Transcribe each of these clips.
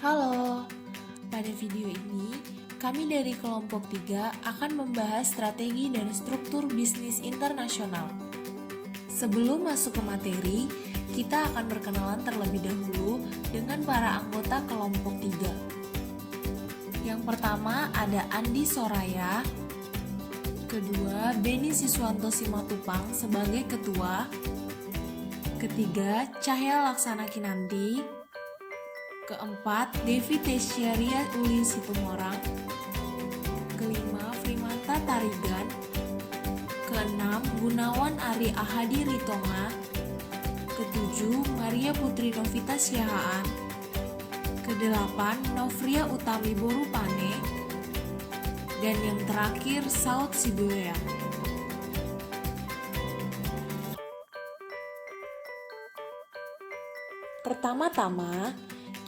Halo, pada video ini kami dari kelompok 3 akan membahas strategi dan struktur bisnis internasional. Sebelum masuk ke materi, kita akan berkenalan terlebih dahulu dengan para anggota kelompok 3. Yang pertama ada Andi Soraya, kedua Beni Siswanto Simatupang sebagai ketua, ketiga Cahya Laksana Kinanti, keempat Devi Tesyaria Uli Situmorang, kelima Primata Tarigan, keenam Gunawan Ari Ahadi Ritonga, ketujuh Maria Putri Novita Siahaan, kedelapan Novria Utami Borupane, dan yang terakhir Saud Sidoya. Pertama-tama,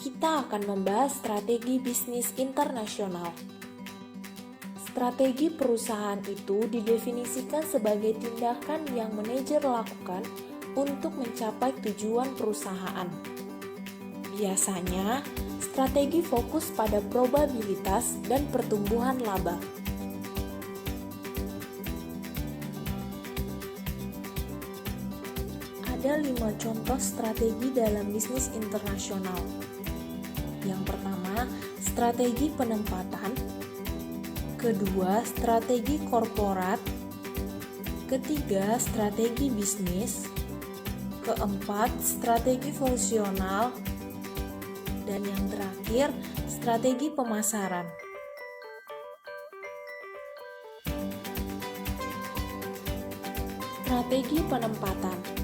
kita akan membahas strategi bisnis internasional. Strategi perusahaan itu didefinisikan sebagai tindakan yang manajer lakukan untuk mencapai tujuan perusahaan. Biasanya, strategi fokus pada probabilitas dan pertumbuhan laba. Ada 5 contoh strategi dalam bisnis internasional. Yang pertama, strategi penempatan. Kedua, strategi korporat. Ketiga, strategi bisnis. Keempat, strategi fungsional. Dan yang terakhir, strategi pemasaran. Strategi penempatan.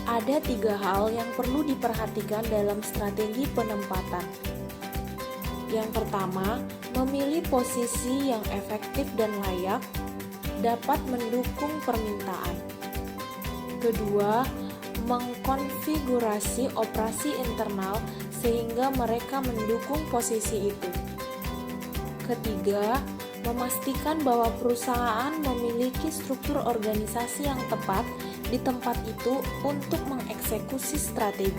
Ada 3 hal yang perlu diperhatikan dalam strategi penempatan. Yang pertama, memilih posisi yang efektif dan layak, dapat mendukung permintaan. Kedua, mengkonfigurasi operasi internal sehingga mereka mendukung posisi itu. Ketiga, memastikan bahwa perusahaan memiliki struktur organisasi yang tepat di tempat itu untuk mengeksekusi strategi.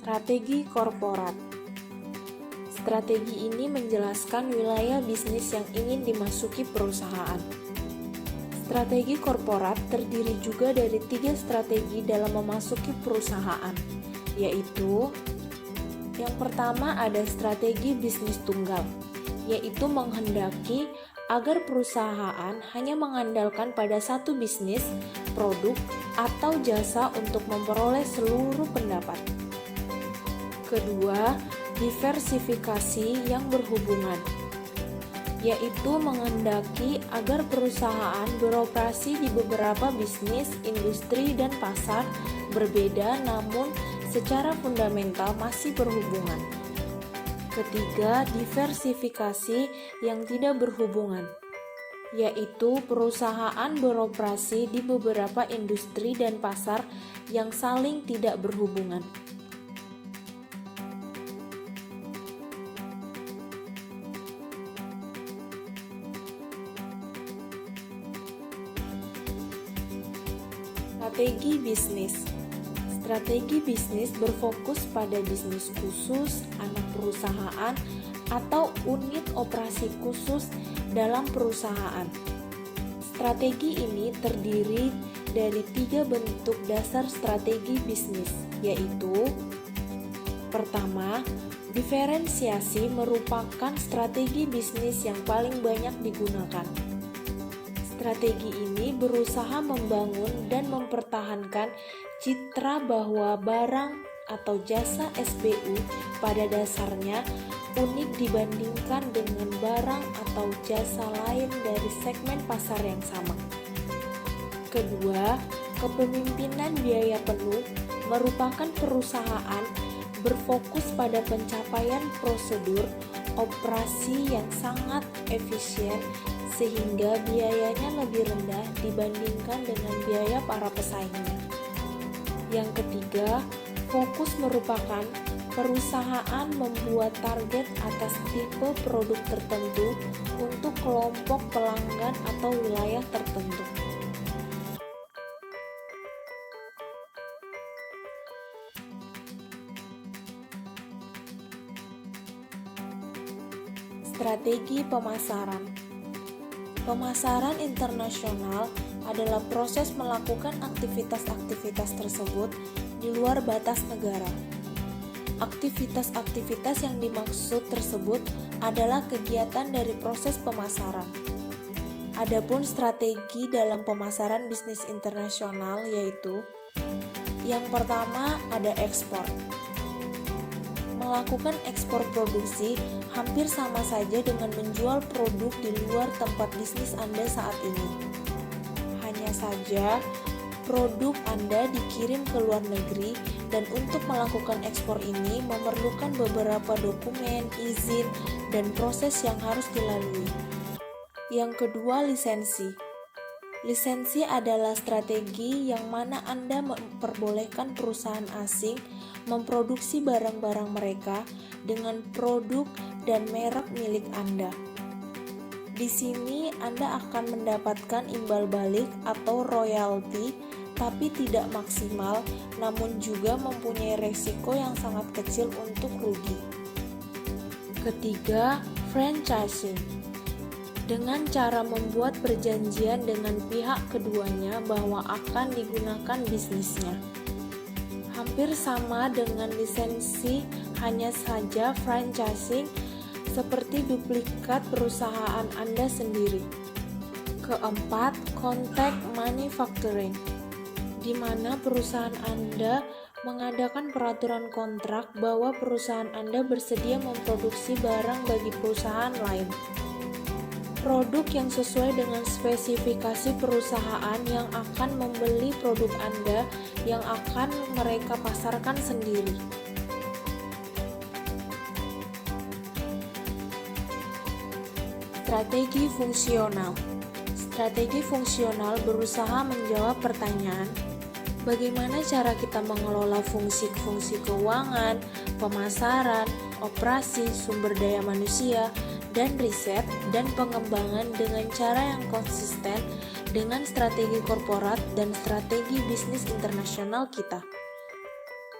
Strategi korporat. Strategi ini menjelaskan wilayah bisnis yang ingin dimasuki perusahaan. Strategi korporat terdiri juga dari 3 strategi dalam memasuki perusahaan, yaitu yang pertama ada strategi bisnis tunggal, yaitu menghendaki agar perusahaan hanya mengandalkan pada satu bisnis, produk, atau jasa untuk memperoleh seluruh pendapat. Kedua, diversifikasi yang berhubungan, yaitu menghendaki agar perusahaan beroperasi di beberapa bisnis, industri, dan pasar berbeda namun secara fundamental masih berhubungan. Ketiga, diversifikasi yang tidak berhubungan, yaitu perusahaan beroperasi di beberapa industri dan pasar yang saling tidak berhubungan. Strategi bisnis. Strategi bisnis berfokus pada bisnis khusus, anak perusahaan, atau unit operasi khusus dalam perusahaan. Strategi ini terdiri dari 3 bentuk dasar strategi bisnis, yaitu pertama, diferensiasi merupakan strategi bisnis yang paling banyak digunakan. Strategi ini berusaha membangun dan mempertahankan citra bahwa barang atau jasa SBU pada dasarnya unik dibandingkan dengan barang atau jasa lain dari segmen pasar yang sama. Kedua, kepemimpinan biaya penuh merupakan perusahaan berfokus pada pencapaian prosedur operasi yang sangat efisien sehingga biayanya lebih rendah dibandingkan dengan biaya para pesaingnya. Yang ketiga, fokus merupakan Perusahaan membuat target atas tipe produk tertentu untuk kelompok pelanggan atau wilayah tertentu. Strategi pemasaran. Pemasaran internasional adalah proses melakukan aktivitas-aktivitas tersebut di luar batas negara. Aktivitas-aktivitas yang dimaksud tersebut adalah kegiatan dari proses pemasaran. Adapun strategi dalam pemasaran bisnis internasional yaitu: yang pertama ada ekspor. Melakukan ekspor produksi hampir sama saja dengan menjual produk di luar tempat bisnis Anda saat ini. Hanya saja, produk Anda dikirim ke luar negeri dan untuk melakukan ekspor ini memerlukan beberapa dokumen, izin, dan proses yang harus dilalui. Yang kedua, lisensi. Lisensi adalah strategi yang mana Anda memperbolehkan perusahaan asing memproduksi barang-barang mereka dengan produk dan merek milik Anda. Di sini Anda akan mendapatkan imbal balik atau royalti, tapi tidak maksimal, namun juga mempunyai resiko yang sangat kecil untuk rugi. Ketiga, franchising. Dengan cara membuat perjanjian dengan pihak keduanya bahwa akan digunakan bisnisnya. Hampir sama dengan lisensi, hanya saja franchising seperti duplikat perusahaan Anda sendiri. Keempat, contract manufacturing, di mana perusahaan Anda mengadakan peraturan kontrak bahwa perusahaan Anda bersedia memproduksi barang bagi perusahaan lain. Produk yang sesuai dengan spesifikasi perusahaan yang akan membeli produk Anda yang akan mereka pasarkan sendiri. Strategi fungsional. Strategi fungsional berusaha menjawab pertanyaan, bagaimana cara kita mengelola fungsi-fungsi keuangan, pemasaran, operasi, sumber daya manusia, dan riset dan pengembangan dengan cara yang konsisten dengan strategi korporat dan strategi bisnis internasional kita.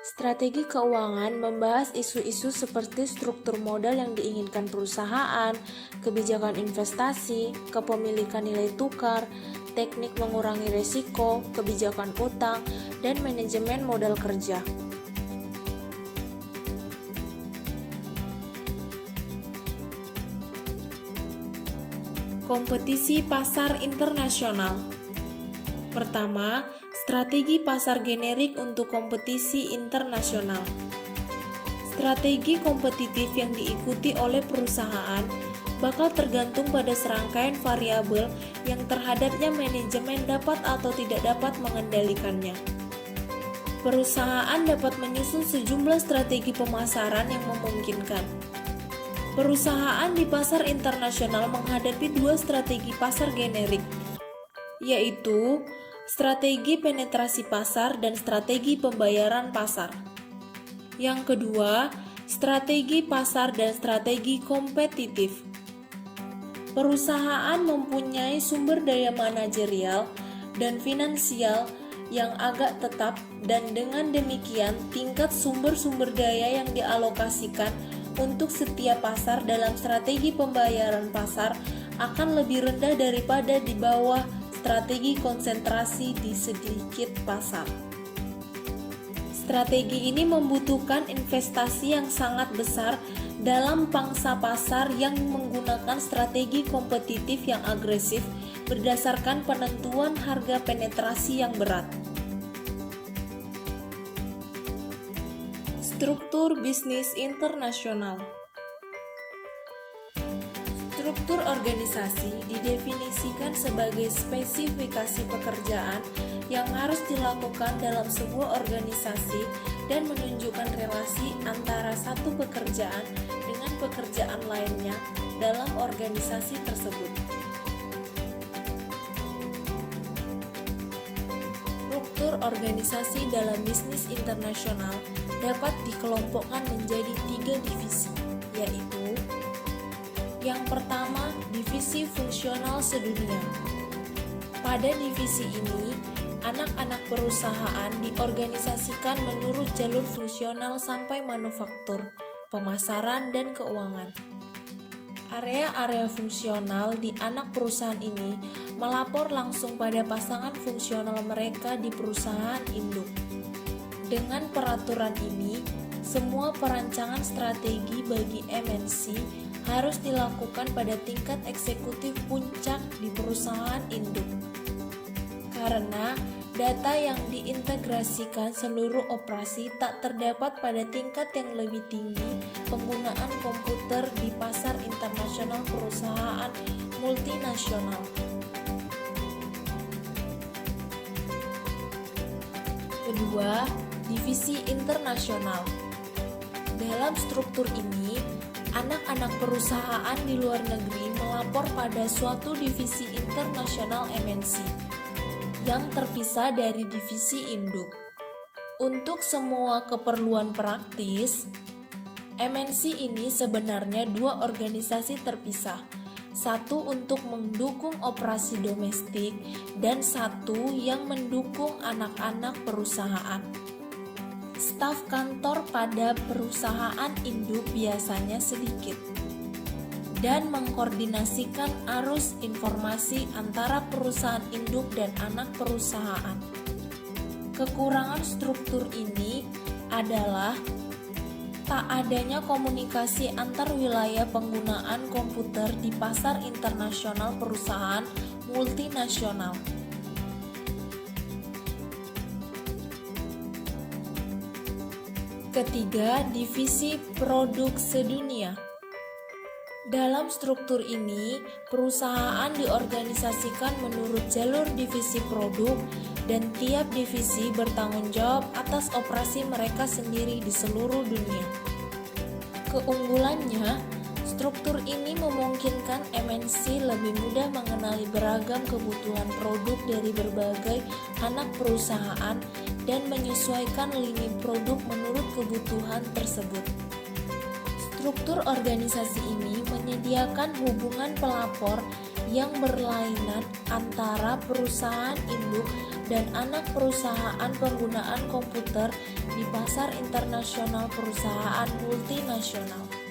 Strategi keuangan membahas isu-isu seperti struktur modal yang diinginkan perusahaan, kebijakan investasi, kepemilikan nilai tukar, teknik mengurangi risiko, kebijakan utang, dan manajemen modal kerja. Kompetisi pasar internasional. Pertama, strategi pasar generik untuk kompetisi internasional. Strategi kompetitif yang diikuti oleh perusahaan bakal tergantung pada serangkaian variabel yang terhadapnya manajemen dapat atau tidak dapat mengendalikannya. Perusahaan dapat menyusun sejumlah strategi pemasaran yang memungkinkan. Perusahaan di pasar internasional menghadapi dua strategi pasar generik, yaitu strategi penetrasi pasar dan strategi pembayaran pasar. Yang kedua, strategi pasar dan strategi kompetitif. Perusahaan mempunyai sumber daya manajerial dan finansial yang agak tetap, dan dengan demikian tingkat sumber-sumber daya yang dialokasikan untuk setiap pasar dalam strategi pembayaran pasar akan lebih rendah daripada di bawah strategi konsentrasi di sedikit pasar. Strategi ini membutuhkan investasi yang sangat besar dalam pangsa pasar yang menggunakan strategi kompetitif yang agresif berdasarkan penentuan harga penetrasi yang berat. Struktur bisnis internasional. Struktur organisasi didefinisikan sebagai spesifikasi pekerjaan yang harus dilakukan dalam sebuah organisasi dan menunjukkan relasi antara satu pekerjaan dengan pekerjaan lainnya dalam organisasi tersebut. Struktur organisasi dalam bisnis internasional dapat dikelompokkan menjadi 3 divisi, yaitu yang pertama, divisi fungsional sedunia. Pada divisi ini, anak-anak perusahaan diorganisasikan menurut jalur fungsional sampai manufaktur, pemasaran, dan keuangan. Area-area fungsional di anak perusahaan ini melapor langsung pada pasangan fungsional mereka di perusahaan induk. Dengan peraturan ini, semua perancangan strategi bagi MNC harus dilakukan pada tingkat eksekutif puncak di perusahaan induk. Karena data yang diintegrasikan seluruh operasi tak terdapat pada tingkat yang lebih tinggi penggunaan komputer di pasar internasional perusahaan multinasional. Kedua, divisi internasional. Dalam struktur ini, anak-anak perusahaan di luar negeri melapor pada suatu divisi internasional MNC yang terpisah dari divisi induk. Untuk semua keperluan praktis, MNC ini sebenarnya 2 organisasi terpisah, satu untuk mendukung operasi domestik dan satu yang mendukung anak-anak perusahaan. Staf kantor pada perusahaan induk biasanya sedikit dan mengkoordinasikan arus informasi antara perusahaan induk dan anak perusahaan. Kekurangan struktur ini adalah tak adanya komunikasi antar wilayah penggunaan komputer di pasar internasional perusahaan multinasional. Ketiga, divisi produk sedunia. Dalam struktur ini, perusahaan diorganisasikan menurut jalur divisi produk dan tiap divisi bertanggung jawab atas operasi mereka sendiri di seluruh dunia. Keunggulannya, struktur ini memungkinkan MNC lebih mudah mengenali beragam kebutuhan produk dari berbagai anak perusahaan dan menyesuaikan lini produk menurut kebutuhan tersebut. Struktur organisasi ini menyediakan hubungan pelapor yang berlainan antara perusahaan induk dan anak perusahaan penggunaan komputer di pasar internasional perusahaan multinasional.